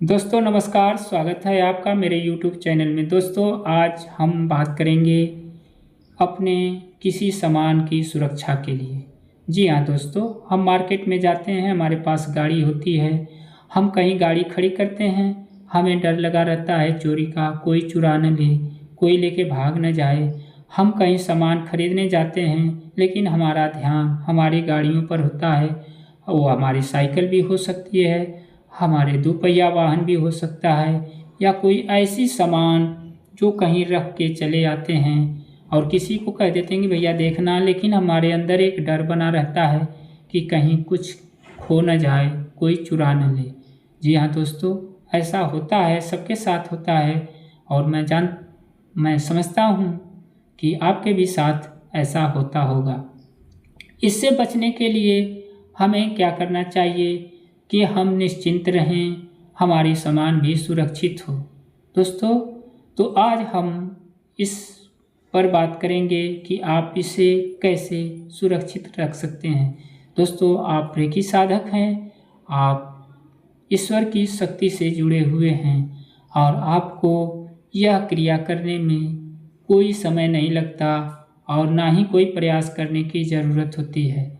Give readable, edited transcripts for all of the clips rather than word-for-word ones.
दोस्तों नमस्कार, स्वागत है आपका मेरे YouTube चैनल में। दोस्तों आज हम बात करेंगे अपने किसी सामान की सुरक्षा के लिए। जी हाँ दोस्तों, हम मार्केट में जाते हैं, हमारे पास गाड़ी होती है, हम कहीं गाड़ी खड़ी करते हैं, हमें डर लगा रहता है चोरी का, कोई चुरा न ले, कोई लेके भाग न जाए। हम कहीं सामान खरीदने जाते हैं लेकिन हमारा ध्यान हमारी गाड़ियों पर होता है। वो हमारी साइकिल भी हो सकती है, हमारे दोपहिया वाहन भी हो सकता है, या कोई ऐसी सामान जो कहीं रख के चले आते हैं और किसी को कह देते हैं कि भैया देखना, लेकिन हमारे अंदर एक डर बना रहता है कि कहीं कुछ खो न जाए, कोई चुरा न ले। जी हाँ दोस्तों, ऐसा होता है, सबके साथ होता है और मैं समझता हूँ कि आपके भी साथ ऐसा होता होगा। इससे बचने के लिए हमें क्या करना चाहिए कि हम निश्चिंत रहें, हमारी सामान भी सुरक्षित हो। दोस्तों तो आज हम इस पर बात करेंगे कि आप इसे कैसे सुरक्षित रख सकते हैं। दोस्तों आप रेकी साधक हैं, आप ईश्वर की शक्ति से जुड़े हुए हैं और आपको यह क्रिया करने में कोई समय नहीं लगता और ना ही कोई प्रयास करने की ज़रूरत होती है।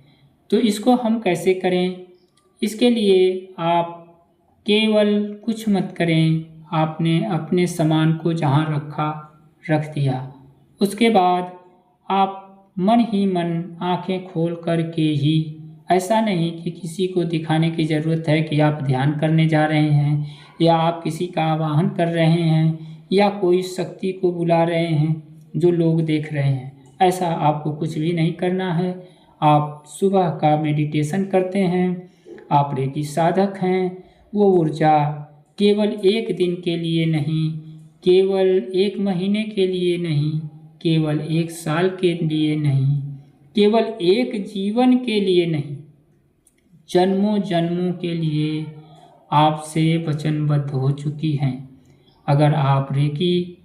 तो इसको हम कैसे करें, इसके लिए आप केवल कुछ मत करें, आपने अपने सामान को जहाँ रखा रख दिया, उसके बाद आप मन ही मन आंखें खोल कर के ही, ऐसा नहीं कि किसी को दिखाने की ज़रूरत है कि आप ध्यान करने जा रहे हैं या आप किसी का आवाहन कर रहे हैं या कोई शक्ति को बुला रहे हैं जो लोग देख रहे हैं, ऐसा आपको कुछ भी नहीं करना है। आप सुबह का मेडिटेशन करते हैं, आप रेकी साधक हैं, वो ऊर्जा केवल एक दिन के लिए नहीं, केवल एक महीने के लिए नहीं, केवल एक साल के लिए नहीं, केवल एक जीवन के लिए नहीं, जन्मों जन्मों के लिए आपसे वचनबद्ध हो चुकी हैं। अगर आप रेकी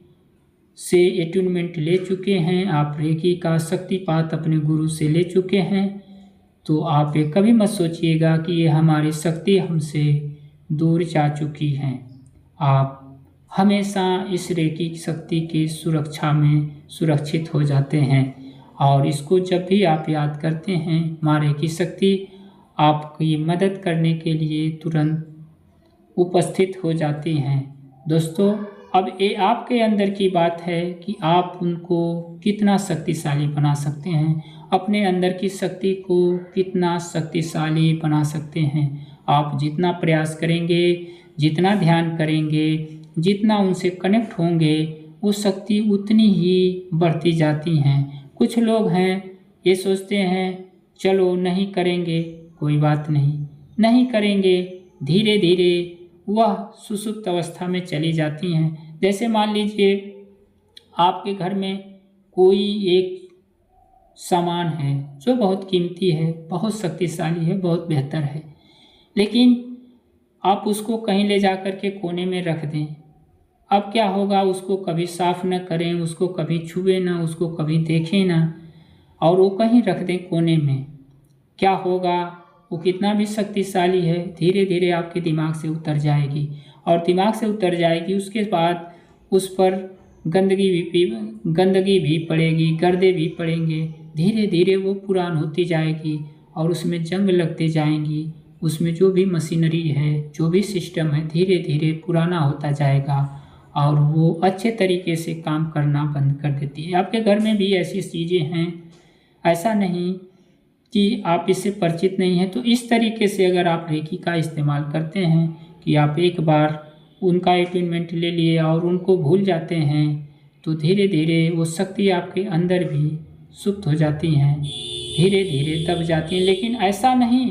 से एट्यूनमेंट ले चुके हैं, आप रेकी का शक्तिपात अपने गुरु से ले चुके हैं, तो आप ये कभी मत सोचिएगा कि ये हमारी शक्ति हमसे दूर जा चुकी हैं। आप हमेशा इस रेकी शक्ति की सुरक्षा में सुरक्षित हो जाते हैं और इसको जब भी आप याद करते हैं, माँ रेकी शक्ति आपकी मदद करने के लिए तुरंत उपस्थित हो जाती हैं। दोस्तों अब ये आपके अंदर की बात है कि आप उनको कितना शक्तिशाली बना सकते हैं, अपने अंदर की शक्ति को कितना शक्तिशाली बना सकते हैं। आप जितना प्रयास करेंगे, जितना ध्यान करेंगे, जितना उनसे कनेक्ट होंगे, वो शक्ति उतनी ही बढ़ती जाती हैं। कुछ लोग हैं ये सोचते हैं चलो नहीं करेंगे, कोई बात नहीं, नहीं करेंगे, धीरे धीरे वह सुसुप्त अवस्था में चली जाती हैं। जैसे मान लीजिए आपके घर में कोई एक सामान है जो बहुत कीमती है, बहुत शक्तिशाली है, बहुत बेहतर है, लेकिन आप उसको कहीं ले जा कर के कोने में रख दें। अब क्या होगा, उसको कभी साफ न करें, उसको कभी छुए ना, उसको कभी देखें ना, और वो कहीं रख दें कोने में, क्या होगा, वो कितना भी शक्तिशाली है धीरे धीरे आपके दिमाग से उतर जाएगी और दिमाग से उतर जाएगी, उसके बाद उस पर गंदगी भी पड़ेगी, गर्दे भी पड़ेंगे, धीरे धीरे वो पुरान होती जाएगी और उसमें जंग लगते जाएंगी, उसमें जो भी मशीनरी है, जो भी सिस्टम है, धीरे धीरे पुराना होता जाएगा और वो अच्छे तरीके से काम करना बंद कर देती है। आपके घर में भी ऐसी चीज़ें हैं, ऐसा नहीं कि आप इससे परिचित नहीं हैं। तो इस तरीके से अगर आप रेकी का इस्तेमाल करते हैं कि आप एक बार उनका अटैचमेंट ले लिए और उनको भूल जाते हैं, तो धीरे धीरे वो शक्ति आपके अंदर भी सुप्त हो जाती हैं, धीरे धीरे दब जाती हैं। लेकिन ऐसा नहीं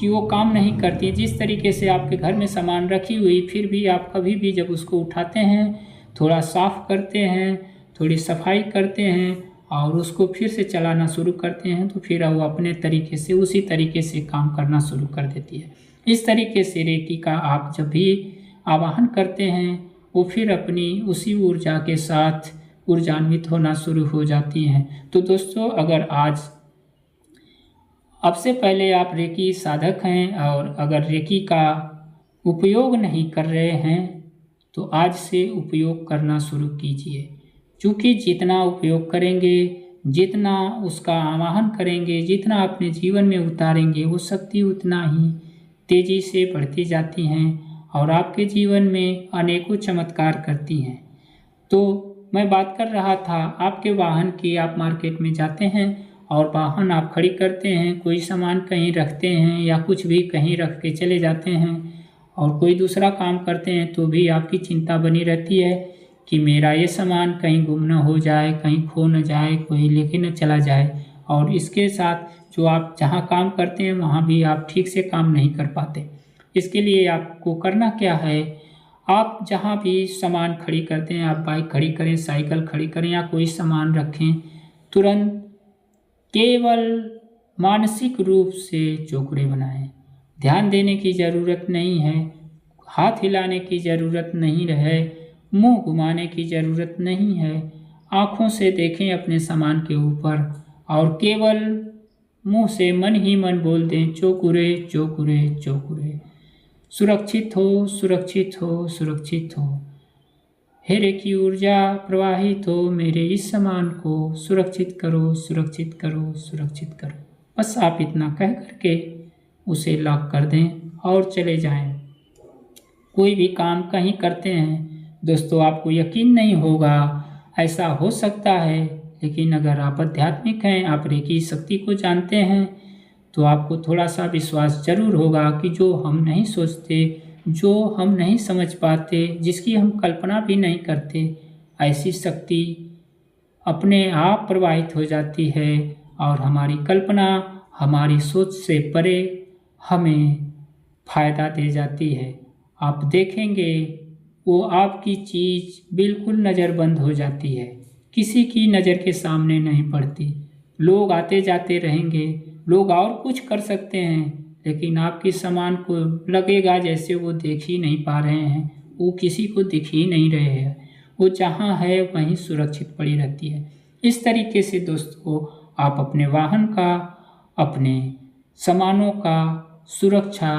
कि वो काम नहीं करती। जिस तरीके से आपके घर में सामान रखी हुई, फिर भी आप कभी भी जब उसको उठाते हैं, थोड़ा साफ करते हैं, थोड़ी सफाई करते हैं और उसको फिर से चलाना शुरू करते हैं, तो फिर वो अपने तरीके से उसी तरीके से काम करना शुरू कर देती है। इस तरीके से रेकी का आप जब भी आवाहन करते हैं, वो फिर अपनी उसी ऊर्जा के साथ ऊर्जान्वित होना शुरू हो जाती हैं। तो दोस्तों अगर आज अब से पहले आप रेकी साधक हैं और अगर रेकी का उपयोग नहीं कर रहे हैं तो आज से उपयोग करना शुरू कीजिए, क्योंकि जितना उपयोग करेंगे, जितना उसका आवाहन करेंगे, जितना अपने जीवन में उतारेंगे, वो शक्ति उतना ही तेज़ी से बढ़ती जाती हैं और आपके जीवन में अनेकों चमत्कार करती हैं। तो मैं बात कर रहा था आपके वाहन की। आप मार्केट में जाते हैं और वाहन आप खड़ी करते हैं, कोई सामान कहीं रखते हैं या कुछ भी कहीं रख के चले जाते हैं और कोई दूसरा काम करते हैं तो भी आपकी चिंता बनी रहती है कि मेरा ये सामान कहीं गुम न हो जाए, कहीं खो न जाए, कोई लेके न चला जाए। और इसके साथ जो आप जहाँ काम करते हैं वहाँ भी आप ठीक से काम नहीं कर पाते। इसके लिए आपको करना क्या है, आप जहाँ भी सामान खड़ी करते हैं, आप बाइक खड़ी करें, साइकिल खड़ी करें या कोई सामान रखें, तुरंत केवल मानसिक रूप से चौकड़े बनाएं। ध्यान देने की ज़रूरत नहीं है, हाथ हिलाने की ज़रूरत नहीं है, मुंह घुमाने की ज़रूरत नहीं है। आँखों से देखें अपने सामान के ऊपर और केवल मुंह से मन ही मन बोल दें, चौकुरे चौकुरे चौकुरे। सुरक्षित हो, सुरक्षित हो, सुरक्षित हो। हेरे की ऊर्जा प्रवाहित हो, मेरे इस सामान को सुरक्षित करो, सुरक्षित करो, सुरक्षित करो। बस आप इतना कह करके उसे लॉक कर दें और चले जाएं। कोई भी काम कहीं करते हैं दोस्तों, आपको यकीन नहीं होगा, ऐसा हो सकता है, लेकिन अगर आप आध्यात्मिक हैं, आप रेकी शक्ति को जानते हैं, तो आपको थोड़ा सा विश्वास जरूर होगा कि जो हम नहीं सोचते, जो हम नहीं समझ पाते, जिसकी हम कल्पना भी नहीं करते, ऐसी शक्ति अपने आप प्रवाहित हो जाती है और हमारी कल्पना, हमारी सोच से परे हमें फ़ायदा दे जाती है। आप देखेंगे वो आपकी चीज़ बिल्कुल नज़रबंद हो जाती है, किसी की नज़र के सामने नहीं पड़ती। लोग आते जाते रहेंगे, लोग और कुछ कर सकते हैं, लेकिन आपके सामान को लगेगा जैसे वो देख ही नहीं पा रहे हैं, वो किसी को दिख ही नहीं रहे हैं, वो जहाँ है वहीं सुरक्षित पड़ी रहती है। इस तरीके से दोस्तों आप अपने वाहन का, अपने सामानों का सुरक्षा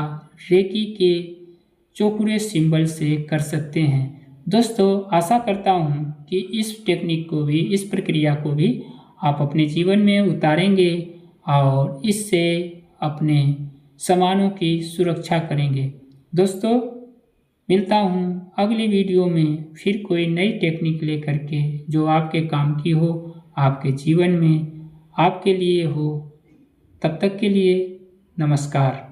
रेकी के चौकुरे सिंबल से कर सकते हैं। दोस्तों आशा करता हूँ कि इस टेक्निक को भी, इस प्रक्रिया को भी आप अपने जीवन में उतारेंगे और इससे अपने सामानों की सुरक्षा करेंगे। दोस्तों मिलता हूँ अगली वीडियो में फिर कोई नई टेक्निक लेकर के जो आपके काम की हो, आपके जीवन में आपके लिए हो। तब तक के लिए नमस्कार।